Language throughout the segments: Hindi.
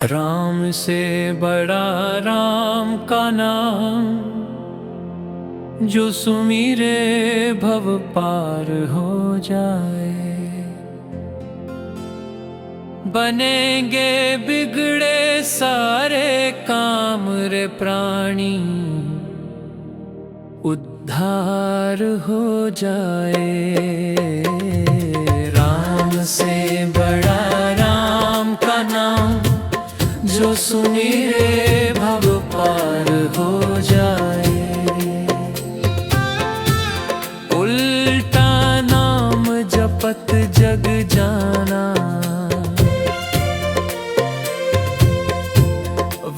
राम से बड़ा राम का नाम, जो सुमिरे भव पार हो जाए। बनेंगे बिगड़े सारे काम रे प्राणी, उद्धार हो जाए। राम से बड़ा राम का नाम, जो सुमिरे भव पार हो जाए। उल्टा नाम जपत जग जाना,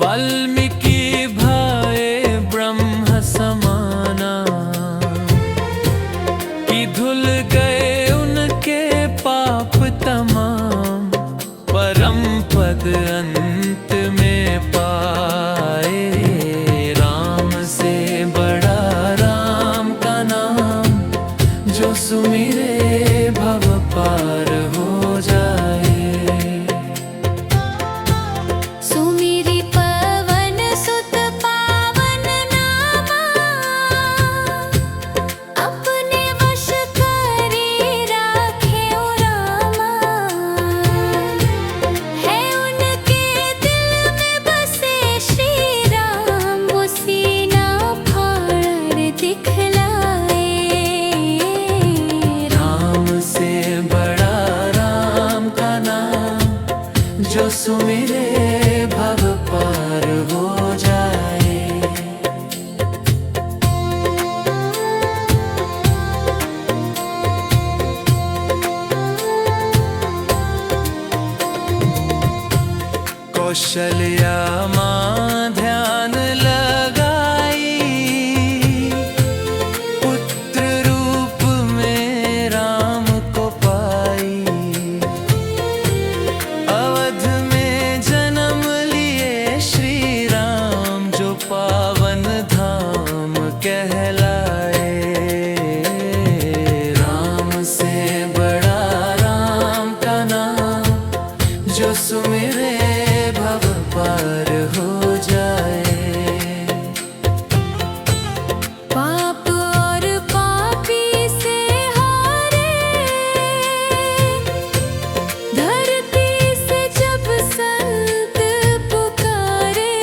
वाल्मीकि भाए ब्रह्म समाना। कि धुल गए उनके पाप तमाम, परम पद अंत में पाए। राम से बड़ा राम का नाम, जो सुमिरे भव पार हो जाए। सुमिरि पवन सुत पावन नामा, अपने वश करी राखे ओ रामा। है उनके दिल में बसे श्री राम, वो सीना फाड़ दिखलाए। राम से बड़ा राम का नाम, जो सुमिरे भव पार हो जाए। कौशल्या माँ ध्यान लगाई, पुत्र रूप में राम को पाई। अवध में जन्म लिए श्री राम, जो पावन धाम कहलाए। राम से बड़ा राम का नाम, जो सुमिरे भव पार हो जाए। पाप और पापी से हारे, धरती से जब संत पुकारे।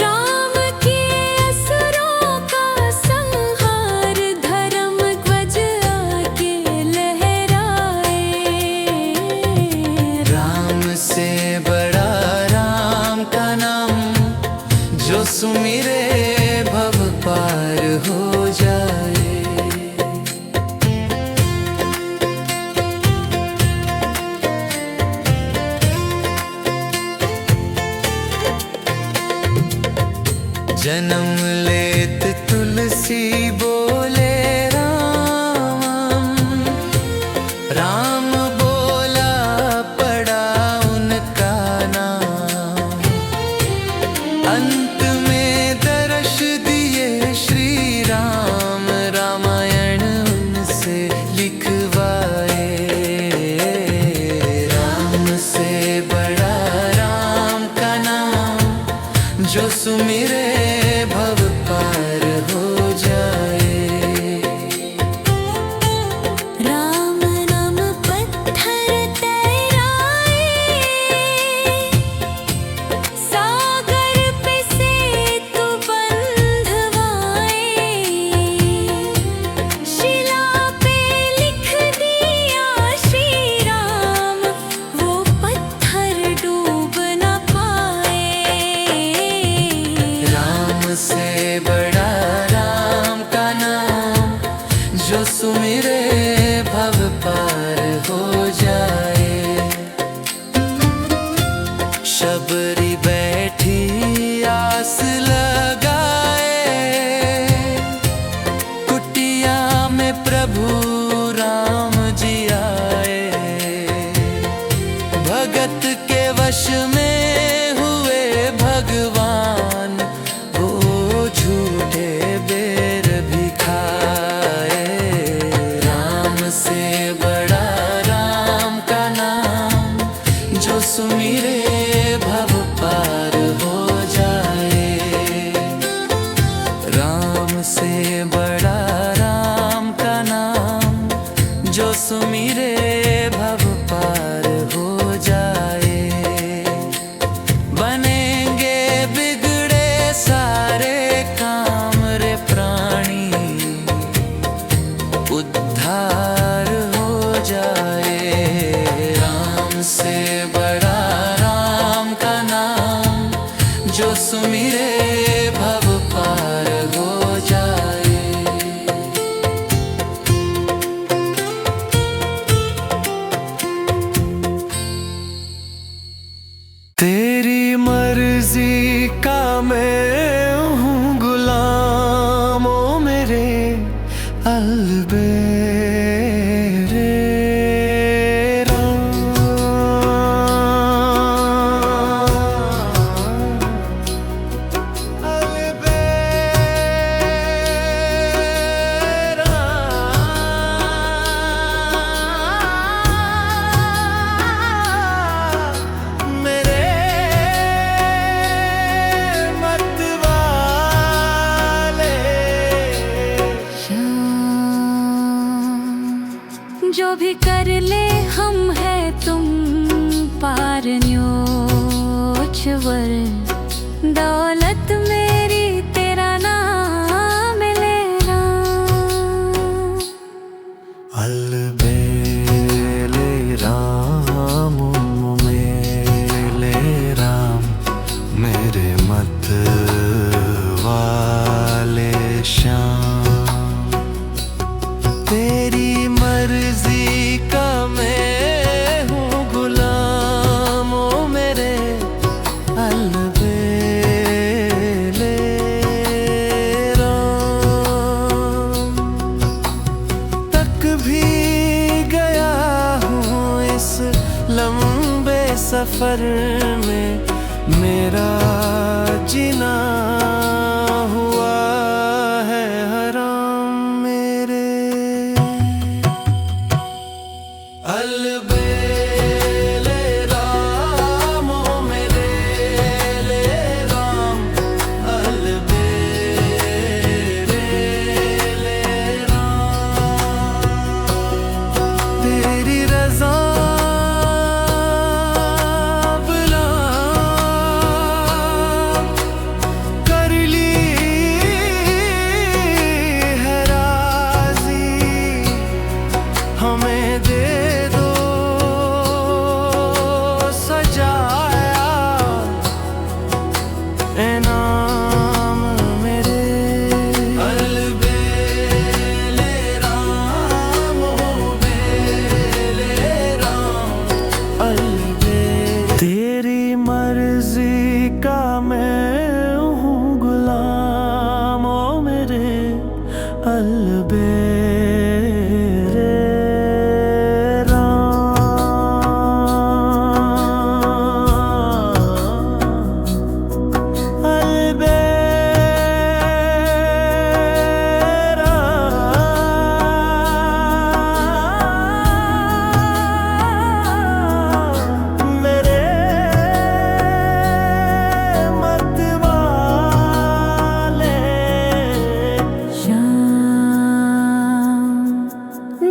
राम के असुरों का संहार, धर्म ध्वज आगे लहराए। राम से बड़ा राम का नाम, जो सुमिरे भव पार हो जाए। जन्म लेत तुलसी बोले राम, राम बोला पड़ा उनका नाम। अंत में दर्श दिए श्री राम, रामायण उनसे लिखवाए। राम से बड़ा राम का नाम, जो सुमिरे भव पार हो जाए। राम नाम पत्थर तैराए, सागर पे सेतु बंधवाए। शिला पे लिख दिया श्री राम, वो पत्थर डूब न पाए। राम से बड़ा राम का नाम, जो सुमिरे भव पार हो जाए। शबरी बैठी आस लगाए, कुटिया में प्रभु राम जी आए। भगत के वश में हुए भगवान, वो झूठे बेर भी खाए। राम से बड़ा राम का नाम, जो सुमिरे सुमिरे भव पार हो जाए। राम से बड़ा राम का नाम, जो सुमिरे भव पार हो जाए। बनेंगे बिगड़े सारे काम रे प्राणी, उद्धार हो जाए। राम से बड़ा राम का नाम, जो सुमिरे भव पार हो जाए। तेरी मर्जी का मैं हूँ गुलाम, ओ मेरे अलबेरे जो भी कर ले हम है तुम पार न्योछवर। दौलत मेरी तेरा नाम ले राम। अलबेले राम मेले राम, मेरे मत वाले श्याम। तेरी मर्जी का मैं हूँ गुलाम, ओ मेरे अलबेले राम। तक भी गया हूँ इस लंबे सफर में, मेरा जीना हुआ है हराम। मेरे अलबेले राम, ओ मेरे ले राम। अलबेले ले राम। तेरी रज़ा बुला कर ली है राज़ी, हमें दे दो सजाया इनाम मेरे। अलबेले राम, ओ बेले राम। अलबेले तेरी मर्जी का मैं हूँ गुलाम, ओ मेरे अलबेले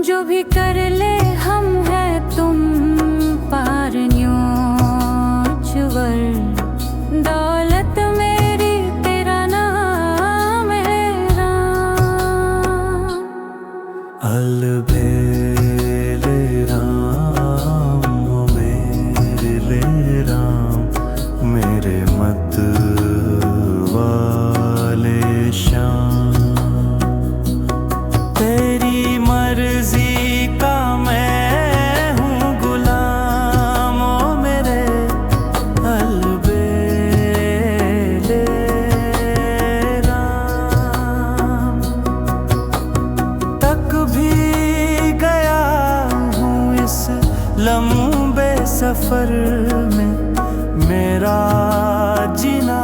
जो भी कर ले हम है तुम पार न्योछवर। दौलत मेरी तेरा नाम है राम। अलबेले राम, मेरे राम, मेरे मत वाले श्याम। तेरी मर्जी का मैं हूँ गुलाम, ओ मेरे अलबेले राम। तक भी गया हूँ इस लंबे सफर में, मेरा जीना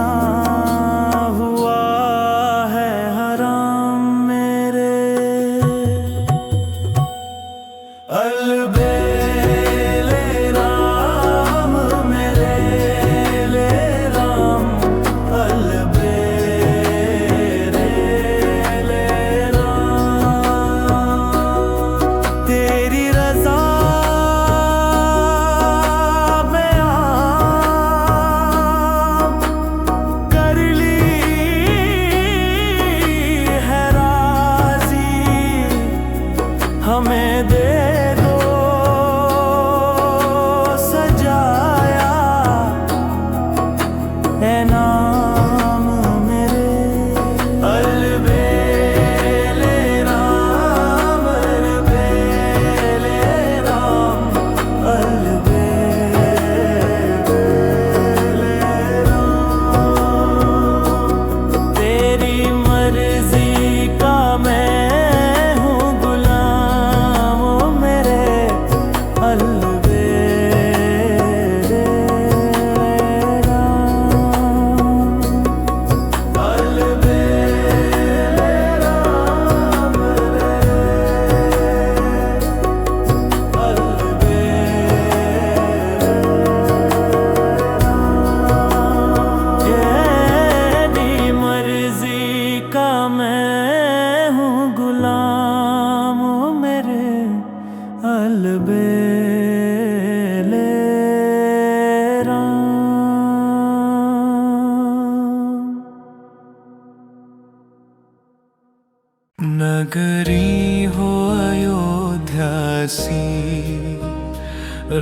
नगरी हो अयोध्या सी,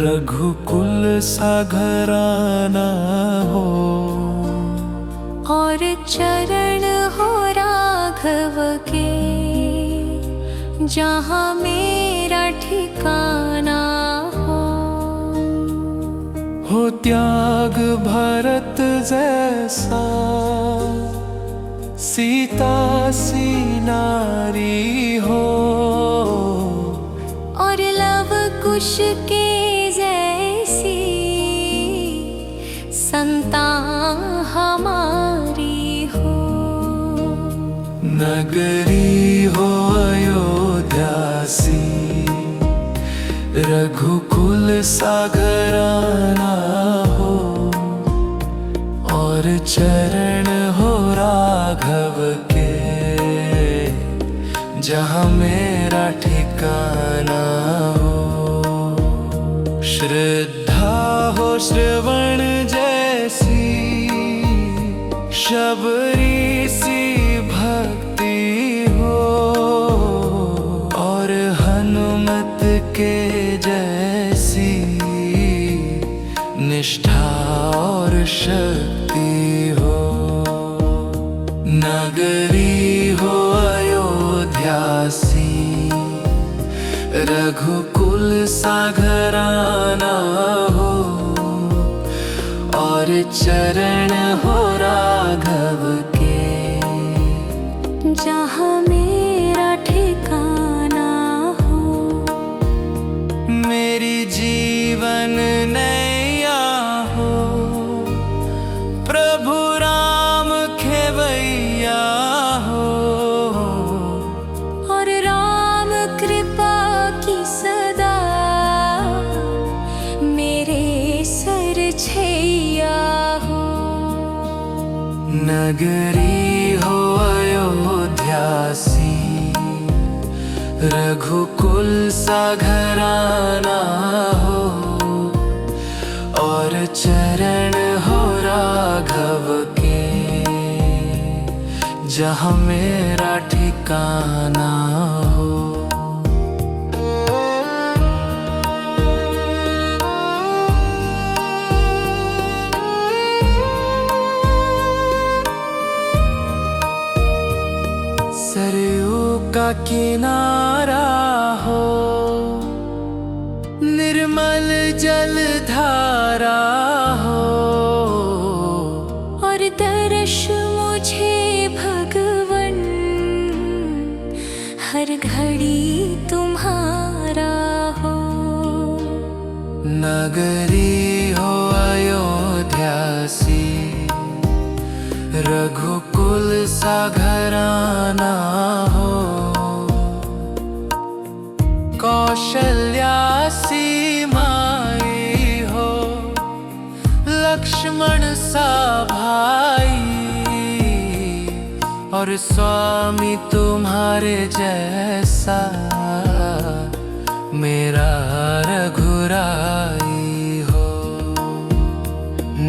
रघुकुल सा घराना हो, और चरण हो राघव के, जहाँ मेरा ठिकाना हो त्याग भरत जैसा, सीता सी नारी हो, और लव कुश के जैसी संतान हमारी हो। नगरी हो अयोध्या सी, रघुकुल सा घराना हो, और चरण हो राघव के, जहाँ मेरा ठिकाना हो। श्रद्धा हो श्रवण जैसी, शबरी सी भक्ति हो, और हनुमत के जैसी निष्ठा और शक्ति हो। नगरी हो अयोध्या सी, रघुकुल सा घराना हो, और चरण हो राघव के, जहाँ मेरा ठिकाना हो। मेरी जीवन नैया हो, प्रभु राम खेवैया हो, और राम कृपा की सदा मेरे सर छैया हो। नगरी हो अयोध्या सी, रघुकुल सा घराना हो, और चरण हो राघव के, जहाँ मेरा ठिकाना हो। सरयू का किनारा हो, निर्मल जल धारा हो, और दर्श मुझे भगवन हर घड़ी तुम्हारा हो। नगरी हो अयोध्या सी, रघुकुल सा घराना हो, कौशल्या सी माई हो, लक्ष्मण सा भाई, और स्वामी तुम्हारे जैसा मेरा रघुराई हो।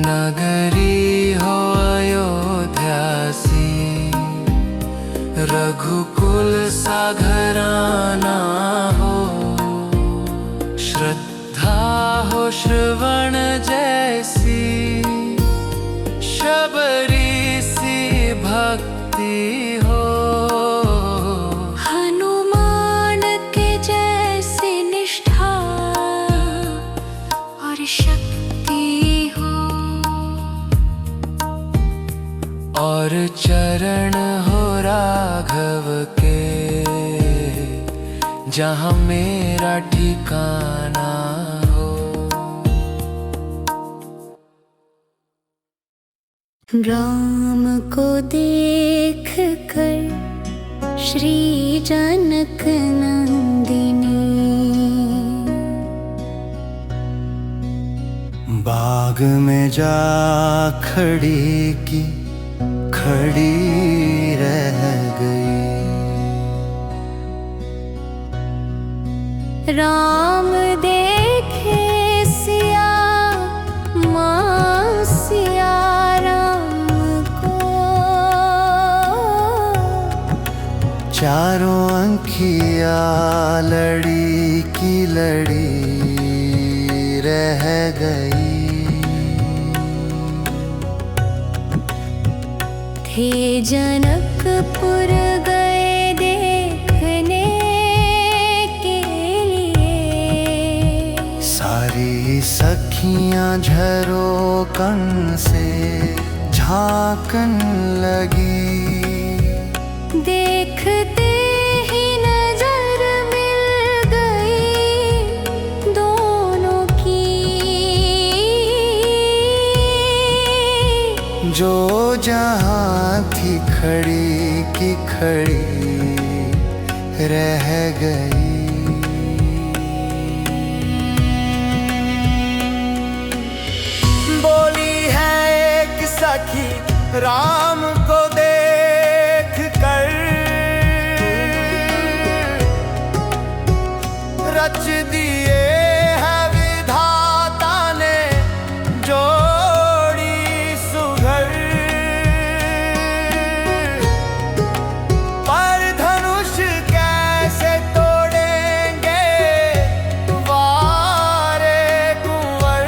नगरी हो अयोध्या सी, रघुकुल सा घराना हो, श्रद्धा हो श्रवण जैसी, शबरी सी भक्ति हो, हनुमान के जैसे निष्ठा और शक्ति हो, और चरण हो राघव के, जहाँ मेरा ठिकाना हो। राम को देख कर श्री जनक नंदिनी, बाग में जा खड़ी की खड़ी रह गई। राम देखे सिया माँ सिया राम को, चारों आँखिया लड़ी की लड़ी रह गई। थे जनकपुर गए देखने के लिए, सारी सखियां झरोकन से झांकन लगी। देखते ही नजर मिल गई दोनों की, जो जहाँ थी खड़ी की खड़ी रह गई। बोली है एक सखी राम को देख कर, रच दिए है विधाता ने जोड़ी सुघर। पर धनुष कैसे तोड़ेंगे वारे कुंवर,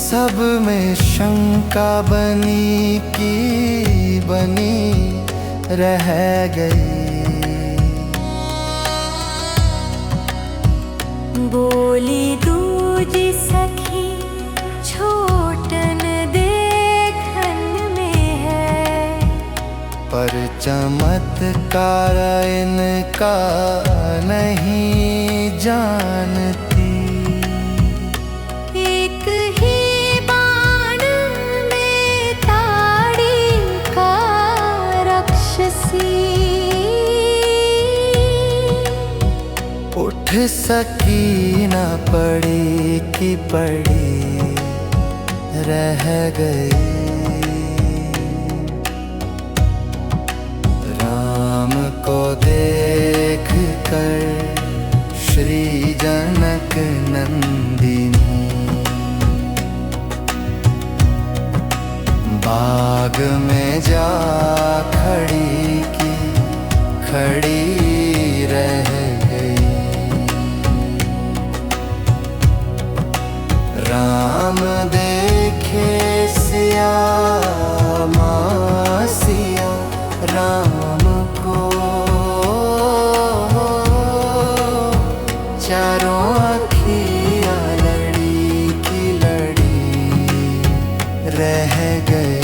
सब में शंका बनी की बनी रह गई। बोली दूजी सखी छोटन देखन में है, पर चमत्कार इनका नहीं जानती। एक ही बाण में ताड़ी का राक्षसी, उठ सकी न पड़ी कि पड़ी रह गई। राम को देख कर श्री जनक नंदिनी बाग में जा खड़ी की खड़ी रह गई। राम देखे सिया मासिया राम को, चारों आँखिया लड़ी की लड़ी रह गई।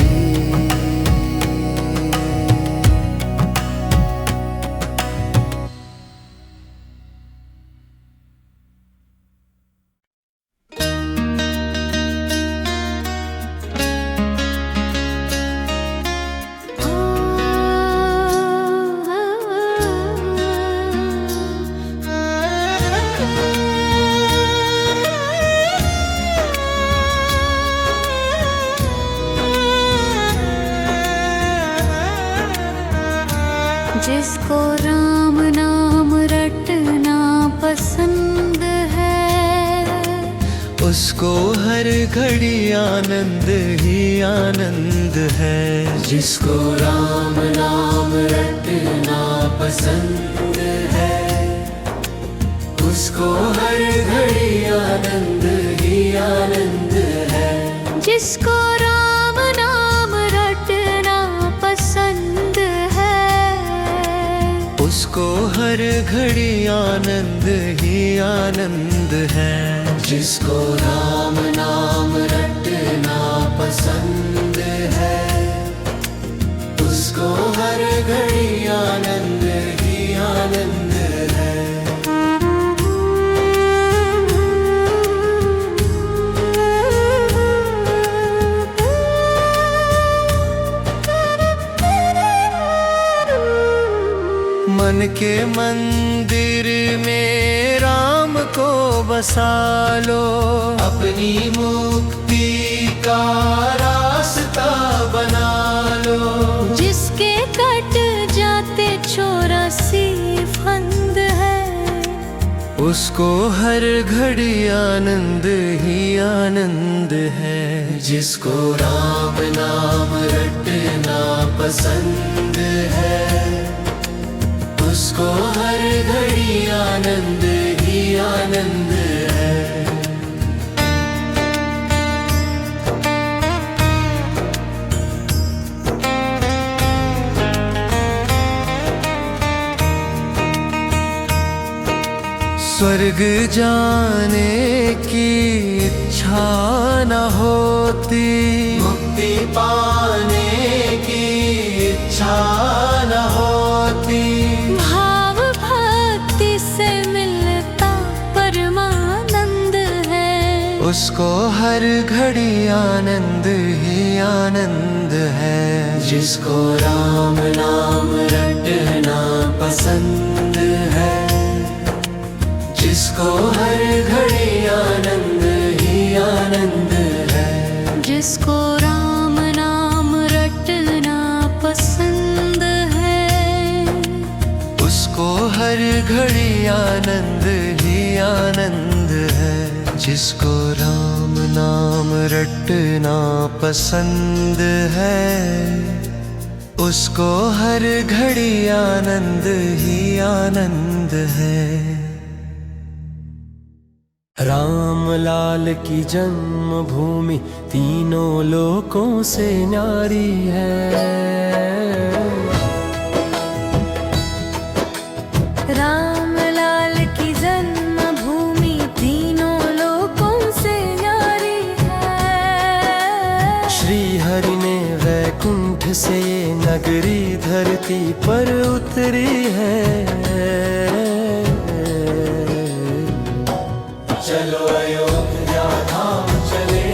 जिसको राम नाम रटना पसंद है, उसको हर घड़ी आनंद ही आनंद है। जिसको राम नाम रटना पसंद है, उसको हर घड़ी आनंद ही आनंद है। जिसको राम नाम रटना पसंद है, उसको हर घड़ी आनंद ही आनंद है। जिसको राम नाम रटना पसंद है, उसको हर घड़ी आनंद ही आनंद है। मन के मंदिर में राम को बसा लो, अपनी मुक्ति का रास्ता बना लो। जिसके कट जाते 84 फंद है, उसको हर घड़ी आनंद ही आनंद है। जिसको राम नाम रटना पसंद है, उसको हर घड़ी आनंद ही आनंद है। स्वर्ग जाने की इच्छा न होती, मुक्ति पाने की इच्छा न होती, भाव भक्ति से मिलता परमानंद है। उसको हर घड़ी आनंद ही आनंद है। जिसको राम नाम रटना पसंद है, जिसको हर घड़ी आनंद ही आनंद है। जिसको राम नाम रटना पसंद है, उसको हर घड़ी आनंद ही आनंद है। जिसको राम नाम रटना पसंद है, उसको हर घड़ी आनंद ही आनंद है। राम लाल की जन्मभूमि तीनों लोकों से न्यारी है। राम लाल की जन्मभूमि तीनों लोकों से न्यारी है। श्री हरि ने वैकुंठ से ये नगरी धरती पर उतरी है। चलो अयोध्या धाम चले,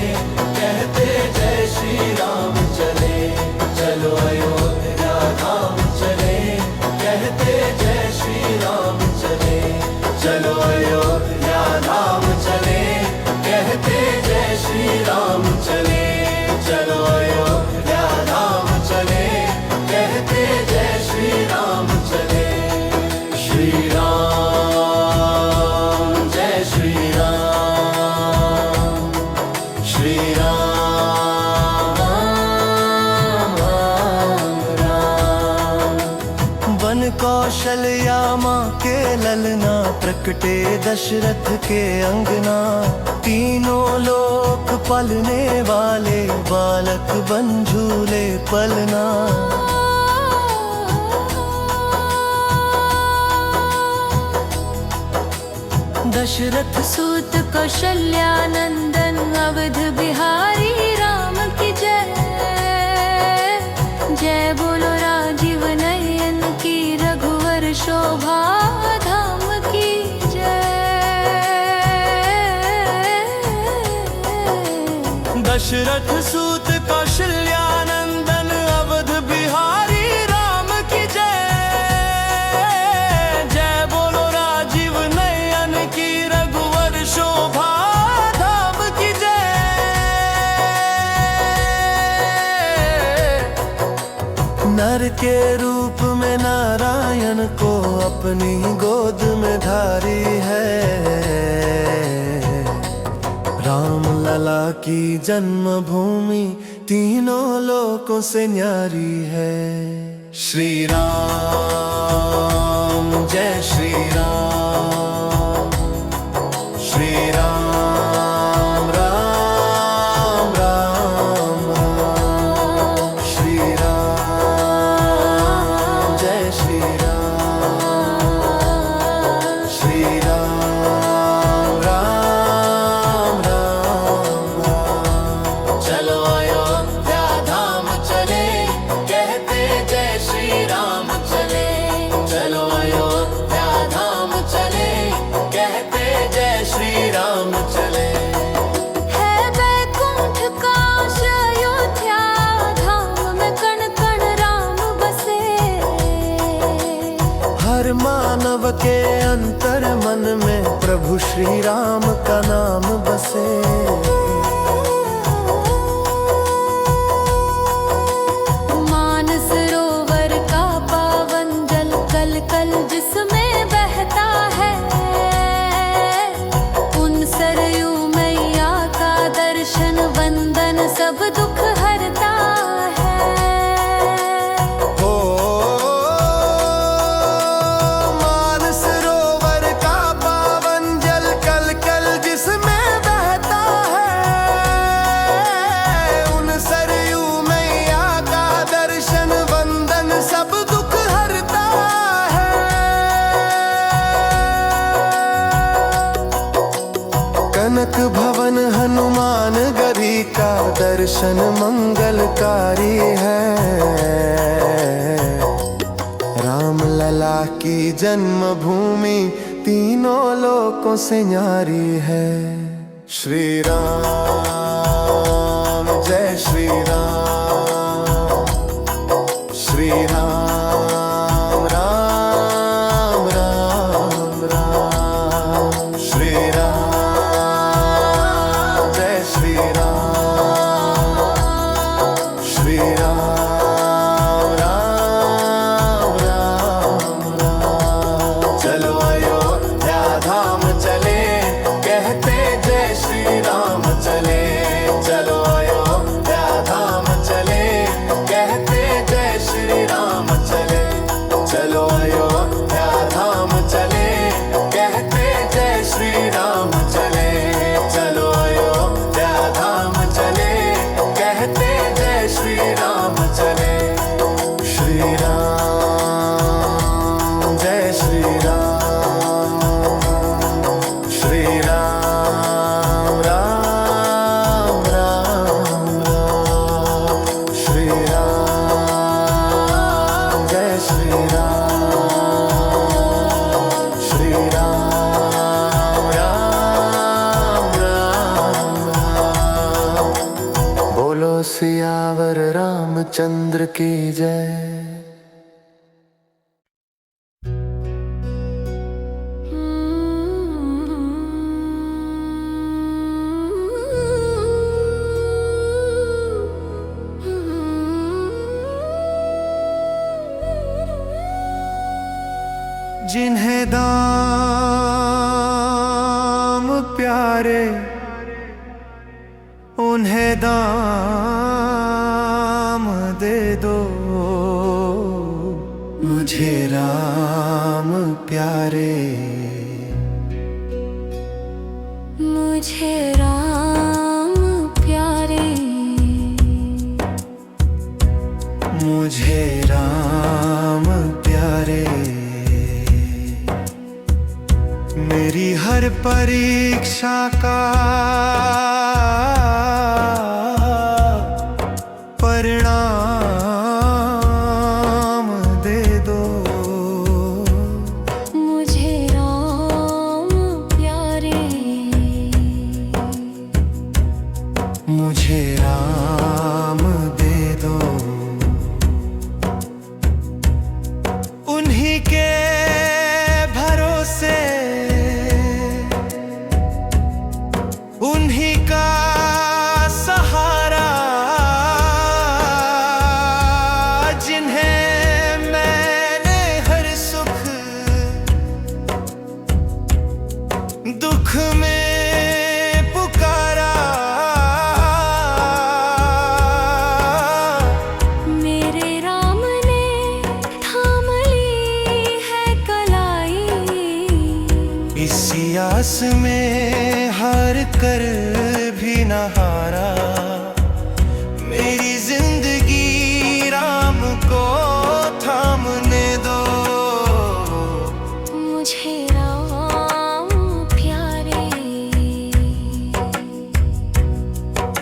कहते जय श्री राम चले। चलो अयोध्या धाम चले, कहते जय श्री राम चले। चलो अयोध्या धाम चले, कहते जय श्री राम चले। चलो अयोध्या धाम चले, कहते जय श्री राम चले। श्री राम जय श्री राम, श्री राम राम। वन कौशल्या माँ के ललना, प्रकटे दशरथ के अंगना। तीनों लोक पलने वाले, बालक बन झूले पलना। दशरथ सूत कौशल्या नंदन, अवध बिहारी राम की जय। जय बोलो राजीव नयन की, रघुवर शोभा धाम की जय। दशरथ सूत कौशल्या नंदन, अवध बिहारी राम की जय। जय बोलो राजीव नयन की, रघुवर शोभा धाम की जय। नर के रूप में नारायण को अपनी गोद में धारी है। राम लला की जन्मभूमि तीनों लोकों से न्यारी है। श्री राम जय श्री राम, श्री राम राम राम राम। श्री राम जय श्री राम, श्री राम राम राम राम। चलो अयोध्या धाम चले, कहते जय श्री राम चले। चलो अयोध्या धाम चले, कहते जय श्री राम चले। है वैकुंठ काश अयोध्या धाम में, कण कण राम बसे। हर मानव के अंतर मन में प्रभु श्री राम का नाम बसे। मानसरोवर का पावन जल कल कल जिसमें बहता है। भवन हनुमान गढ़ी का दर्शन मंगलकारी है। राम लला की जन्मभूमि तीनों लोकों से न्यारी है। श्री राम जय श्री राम, श्री राम राम राम राम, श्री राम जय श्री राम, श्री राम राम राम राम। चलो अयोध्या धाम चले, कहते जय श्री राम चले। चलो अयोध्या धाम चले, कहते जय श्री राम चले। चलो अयोध्या धाम चले, कहते जय श्री राम चले। चलो अयोध्या धाम चले, कहते जय श्री राम चले। श्री राम जय श्री राम, श्री राम राम राम राम, श्री राम जय श्री राम, श्री राम राम राम राम। बोलो सियावर रामचंद्र की जय। जिन्हें दाम प्यारे उन्हें दाम दे दो। मुझे राम प्यारे, मुझे राम प्यारे, मुझे राम प्यारे। मेरी हर परीक्षा का परिणाम दे दो। मुझे राम प्यारे, मुझे राम दे दो। उन्हीं के भरोसे, उन्हीं का सहारा, जिन्हें मैंने हर सुख दुख में पुकारा। मेरे राम ने थाम ली है कलाई, इसी आस में हार कर भी न हारा। मेरी जिंदगी राम को थामने दो। मुझे राम प्यारे,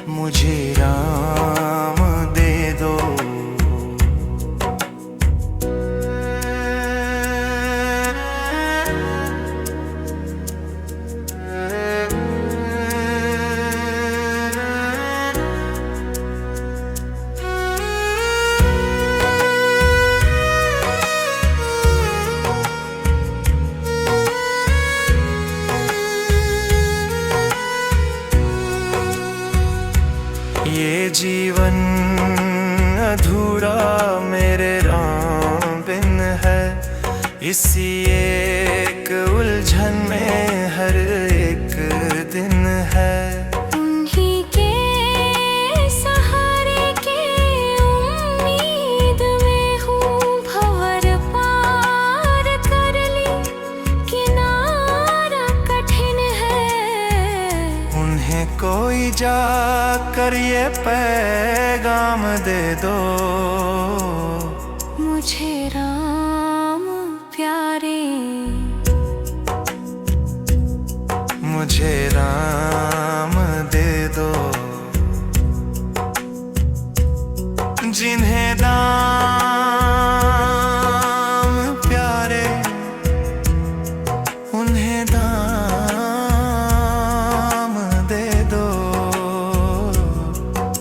मुझे राम दे दो। ये जीवन अधूरा मेरे राम बिन है। इसी एक उलझन में हर एक दिन है। उन्हीं के सहारे के उम्मीद में हूँ भंवर पार कर ली, किनारा कठिन है। उन्हें कोई जाकर ये पैगाम दे दो। मुझे राम प्यारे, मुझे मुझे राम दे दो, जिन्हें दाम प्यारे उन्हें दाम दे दो।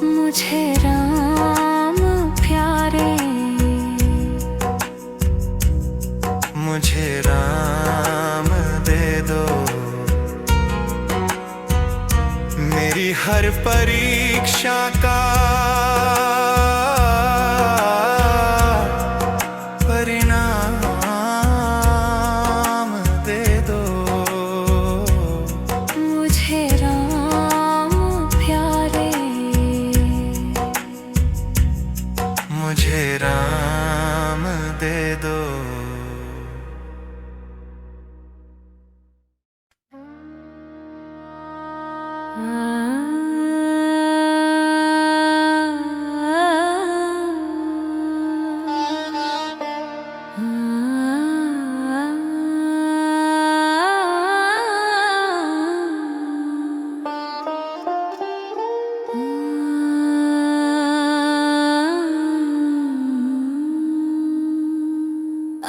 मुझे राम प्यारे, मुझे राम दे दो। मेरी हर परीक्षा का परिणाम दे दो। मुझे राम प्यारे, मुझे राम दे दो।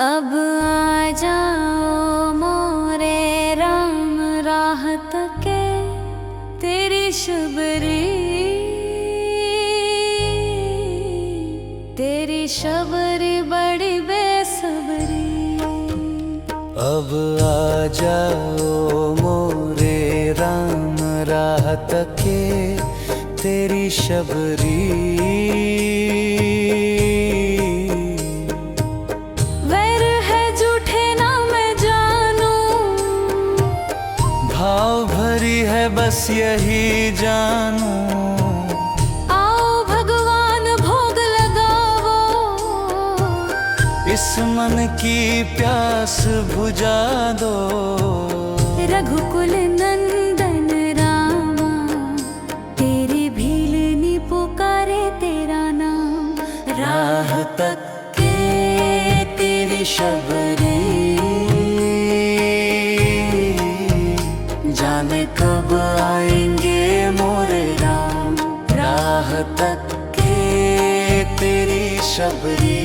अब आ जाओ मोरे राम, राह तके तेरी शबरी, तेरी शबरी बड़ी बेसबरी। अब आ जाओ मोरे राम, राह तके तेरी शबरी। वैर है झूठे ना मैं जानूं, भाव भरी है बस यही जानूं। आओ भगवान भोग लगावो, इस मन की प्यास बुझा दो। रघुकुल नंदन रामा, तेरी भीलनी पुकारे तेरा नाम। राह तक के तेरी शबरी, जाने कब आएंगे मोरे राम। राह तक के तेरी शबरी।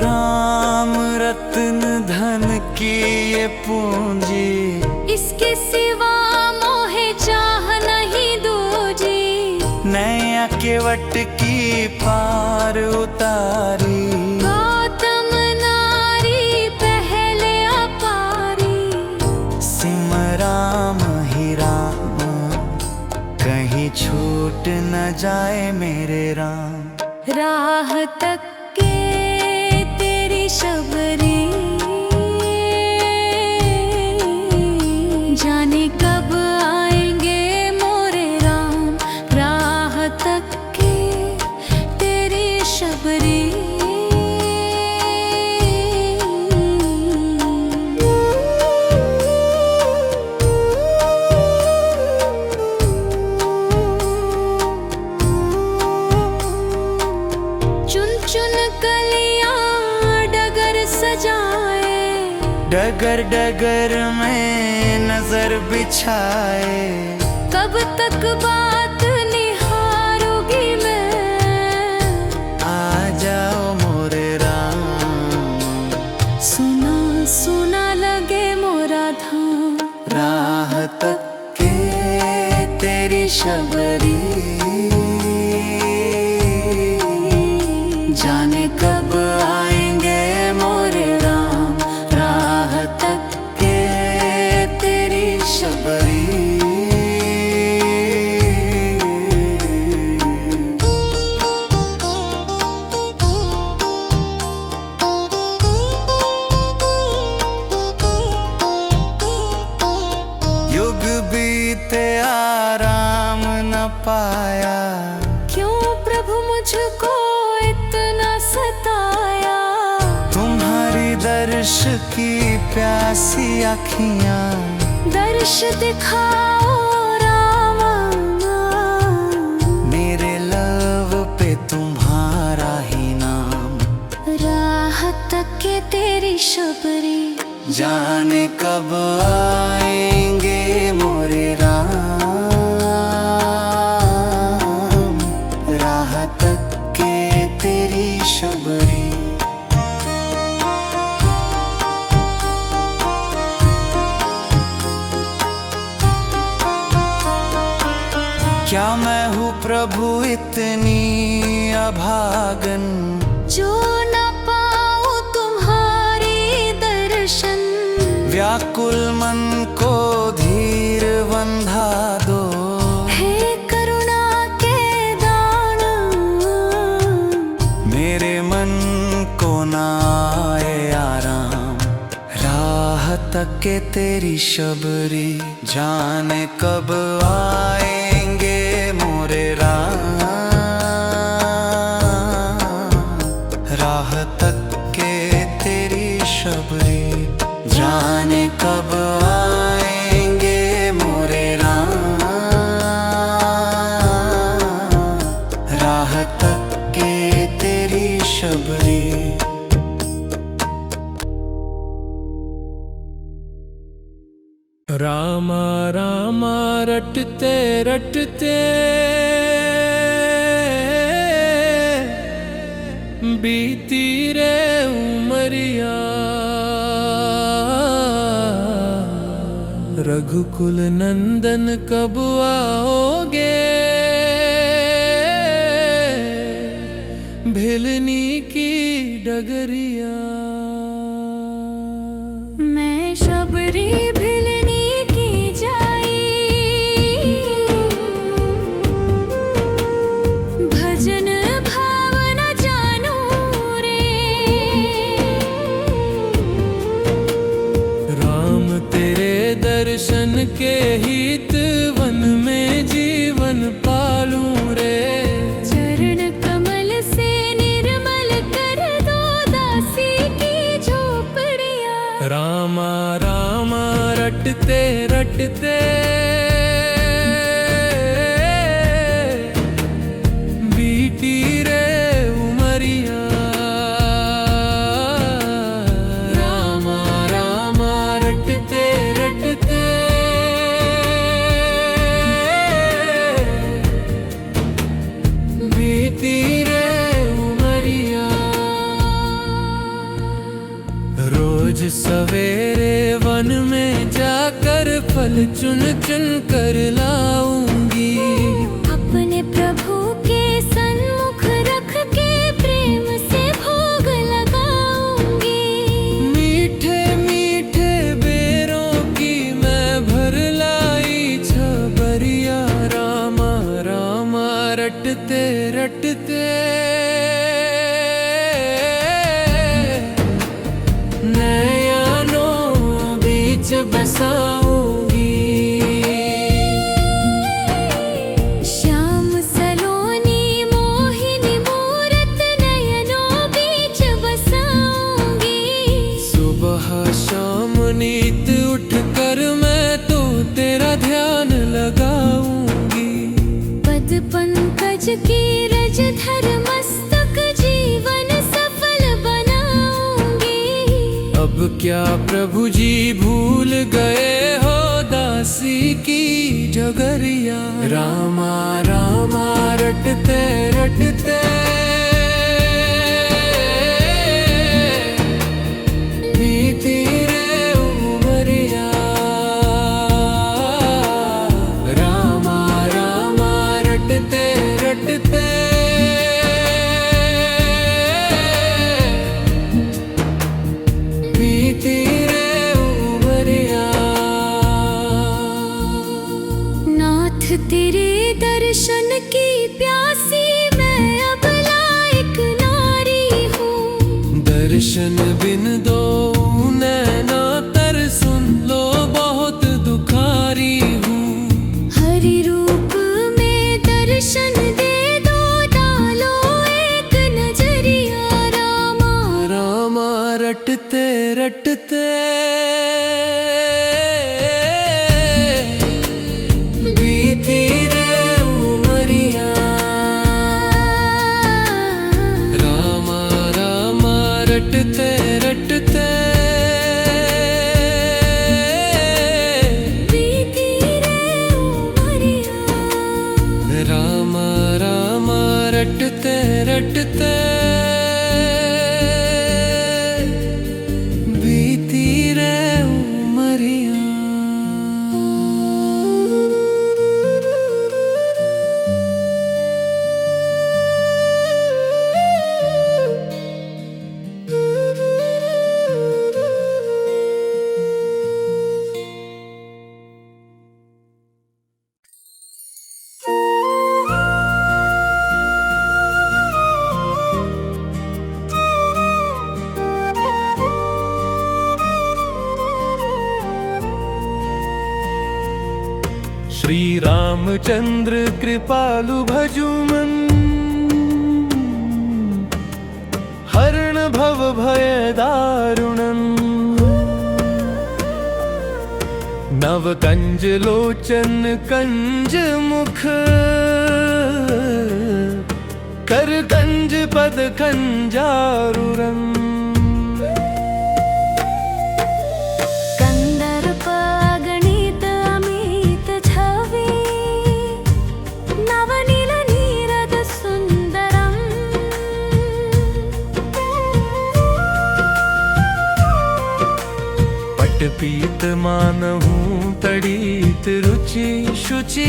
राम रत्न धन की ये पूंजी, इसके सिवा मोहे चाह नहीं दूजी। नैया के वट की पार उतारी। गौतम नारी पहले अपारी, सिमराम ही राम, कहीं छूट न जाए मेरे राम। राह तक के तेरी शबरी, जाने कब आएंगे मोरे राम। राह तक के तेरी शबरी। चुन चुन कलियां डगर सजाए, डगर डगर में नजर बिछाए। कब तक बात निहारूंगी मैं। आ जाओ मोरे राम, सुना सुना लगे मोरा धाम। राह तक के तेरी शबरी, जाने कब आएंगे मोरे राम। राह तक के तेरी शबरी। युग बीते आराम न पाया, क्यों प्रभु मुझको इतना सताया। तुम्हारी दर्श की प्यासी आँखियाँ, दर्श दिखाओ रामा, जाने कब आएंगे मोरे राम, राह तक के तेरी शबरी। क्या मैं हूँ प्रभु इतनी अभागन, जो न पाऊं तुम्हारी दर्शन। व्याकुल मन को धीर बंधा दो, हे करुणा के दान। मेरे मन को ना आए आराम, राह तक के तेरी शबरी। जाने कब आएंगे मोरे राम, राह तक के तेरी शबरी। जाने कब आएंगे मोरे राम, राह तक के तेरी शबरी। रामा रामा रटते रटते बीती रे उमरिया। रघुकुल नंदन कब आओगे, भिलनी की डगरिया। मैं शबरी भिलनी की जाई, भजन भावना जानू रे। राम तेरे दर्शन के हित वन में जीवन पालूं रे। चरण कमल से निर्मल कर दो दासी की झोपड़िया। रामा रामा रटते रटते बीती रे उमरिया। रामा रामा रटते रटते बीती रे उमरिया। रोज सवेरे वन में जाकर फल चुन चुन कर लाऊंगी। अपने प्रभु के सन्मुख रख के प्रेम से भोग लगाऊंगी। मीठे मीठे बेरों की मैं भर लाई छबरिया। रामा रामा रटते रटते नयनों बीच बसाऊंगी। श्याम सलोनी मोहिनी मूरत नयनों बीच बसाऊंगी। सुबह शाम नीत उठ कर मैं तो तेरा ध्यान लगाऊंगी। पद पंकज की रज धर मस्तक जीवन सफल बनाऊंगी। अब क्या प्रभु जी भूल गए हो दासी की जगरिया। रामा रामा रटते रटते बीती रे उमरिया। रामा रामा रटते रटते बीती रे उमरिया। नाथ तेरे दर्शन की प्यासी मैं अब लायक नारी हूँ। दर्शन बिन दो नैना तर सुन लो बहुत दुखारी हूँ। हरि रूप में दर्शन दे दो डालो एक नजरिया। रामा रामा रटते रटते बीती रे उमरिया। रामा रामा रटते रटते राम राम रटते रटते बीती रे उमरिया। श्री रामचंद्र कृपालु भजुमन, हरण भव भय दारुणम। नव कंज लोचन कंज मुख, कर कंज पद कंजारुरम। पीत मानहु तड़ीत रुचि शुचि,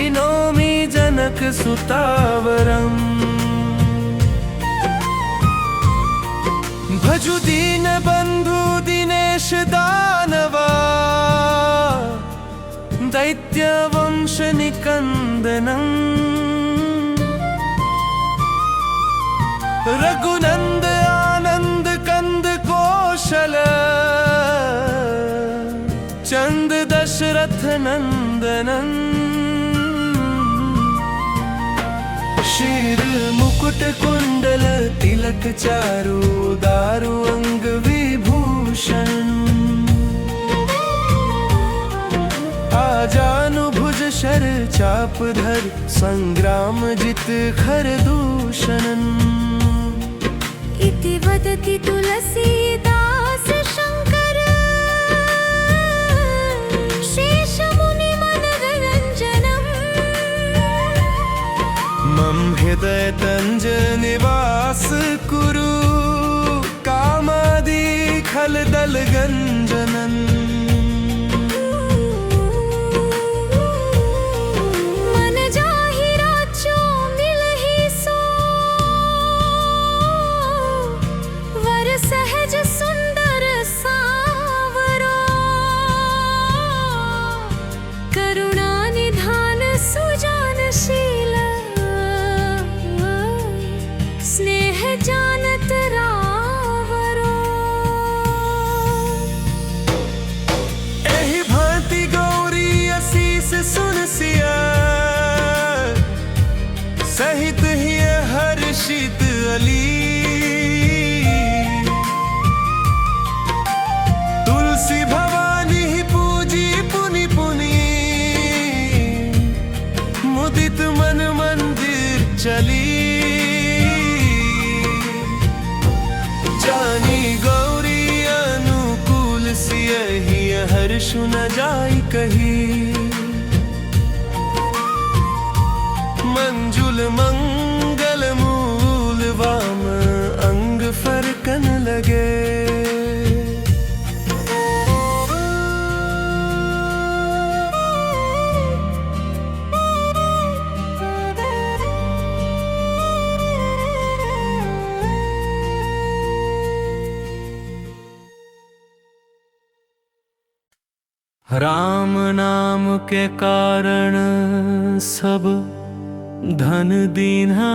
नौमी जनक सुतावरम। भजु दीन बंधु दिनेश दानवा, दैत्य वंश निकंदनम। रघुनंद आनंद कंद कौशल, चंद दशरथ नंदनन। शीर मुकुट कुंडल तिलक चारु, दारु अंग विभूषण। आजानु भुज शर चाप धर, संग्राम जित खर दूषणन। इति वदति तुलसीदास शंकर, शेष मुनि मनोरंजनम। मम हृदय तंज निवास कुरु, कामादि खल दल गंजनन। मन जाहि राजो मिलहि सो, वर सहज सुंदर सावरो। करुणा निधान सुजानशील, स्नेह जानत रावरो। एहि भांति गौरी असीस सुन सिया, सहित ही हर्षित अली। तुलसी भवानी ही पूजी पुनि पुनि, मुदित मन मंदिर चली। जानी गौरी अनुकूल सियहि, हर्ष न जाई कही। मंजुल मंगल मूल वाम, अंग फरकन लगे। राम नाम के कारण सब धन दीन्हा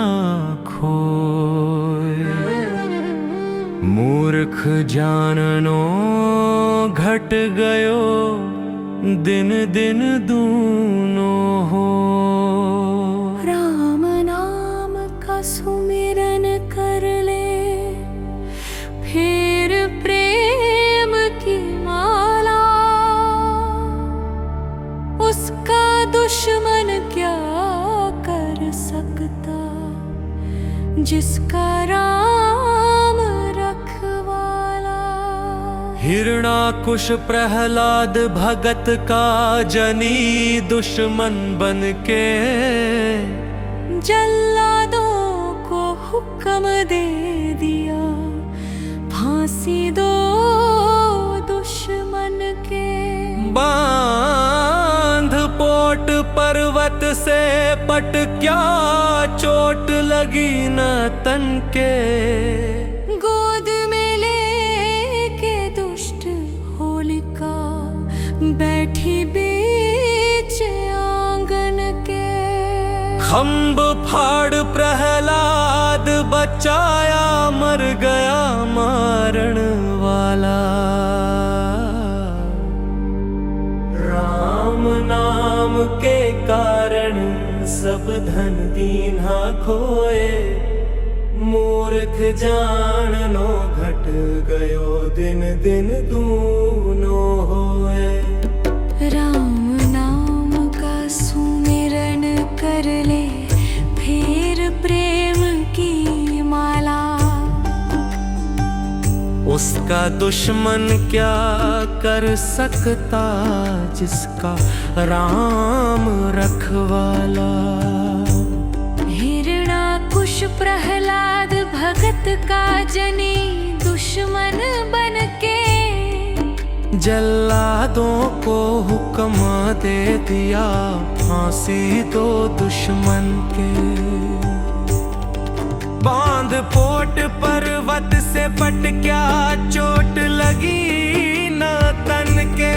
खोए। मूर्ख जाननो घट गयो, दिन दिन दूनो हो। राम नाम का सुमिरन कर ले, फिर प्रेम की माला। उसका दुश्मन क्या कर सकता, जिसका राम रखवाला। हिरणाकुश प्रहलाद भगत का जनी दुश्मन बन के जल्लादों को हुक्म दे दिया, फांसी दो दुश्मन के। बांध पोट पर्वत से पट क्या चोट लगी न तन के। गोद में लेके दुष्ट होलिका बैठी बीच आंगन के। खम्भ फाड़ प्रहलाद बचाया, मर गया मारण वाला। राम नाम के कारण सब धन दीन्हा खोए। मूर्ख जानो घट गयो दिन दिन दूनो होए। राम नाम का सुमिरन कर ले फिर प्रेम की माला। उसका दुश्मन क्या कर सकता जिसका राम रखवाला। हिरणाकुश प्रहलाद भगत का जनी दुश्मन बन के जल्लादों को हुक्म दे दिया, फांसी दो दुश्मन के। बांध पोट पर्वत से पट क्या चोट लगी न तन के।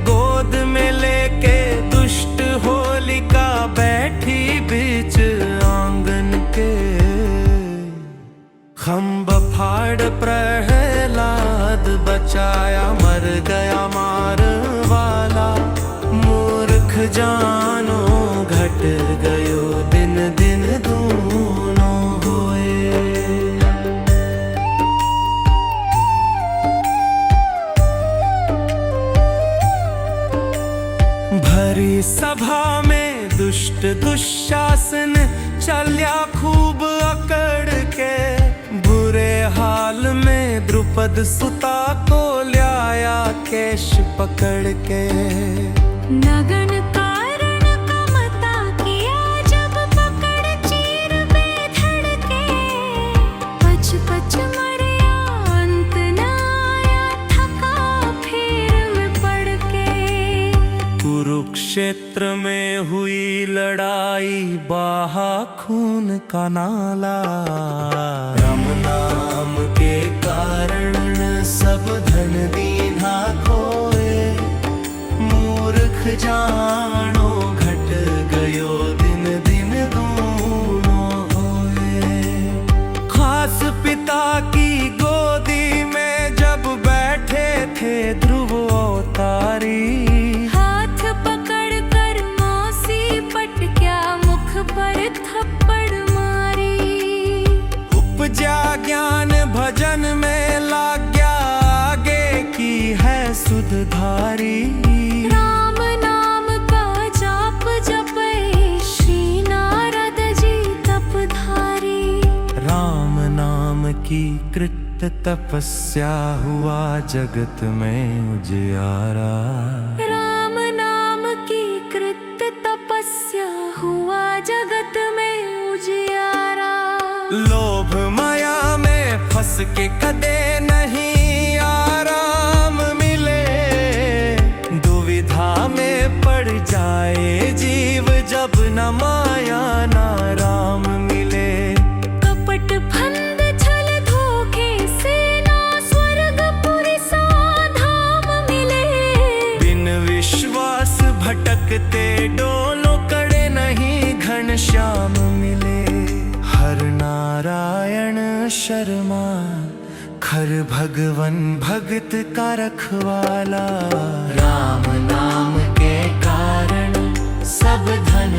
गोद में लेके दुष्ट होलिका बैठी बीच आंगन के। खम्भ फाड़ प्रहलाद बचाया, मर गया मार वाला। मूर्ख जानो घट गयो दिन दिन दूनो होए। भरी सभा में दुष्ट दुशासन चल्या खूब अकड़ के। बुरे हाल में द्रुपद सुता को लाया केश पकड़ के। नगन कारण कमता किया जब पकड़ चीर बेधड़ के। पच पच मरिया अंत न आया, थका फिर में पड़ के। कुरुक्षेत्र में हुई लड़ाई, बहा खून का नाला। राम नाम के कारण सब धन दीन्हा खोए। मूर्ख जानो घट गयो दिन दिन दूनो होए। खास पिता की गोदी में जब बैठे थे ध्रुव अवतारी। हाथ पकड़ कर मौसी पट क्या मुख पर थप्पड़ मारी। उपजा ज्ञान भजन में लाग गया, आगे की है सुधधारी। राम नाम का जाप जपे श्री नारद जी तपधारी। राम नाम की कृत तपस्या हुआ जगत में उजियारा। राम नाम की कृत तपस्या हुआ जगत में उजियारा। लोभ माया में फंस के कदे नहीं आराम मिले। दुविधा में पड़ जाए जीव जब न माया ना राम मिले। कपट फंद छल धोखे से ना स्वर्गपुरी सा धाम मिले। बिन विश्वास भटकते डोलों कड़े नहीं घनश्याम मिले। हर नारायण शर्मा खर भगवन भगत का रखवाला। राम नाम के कारण सब धन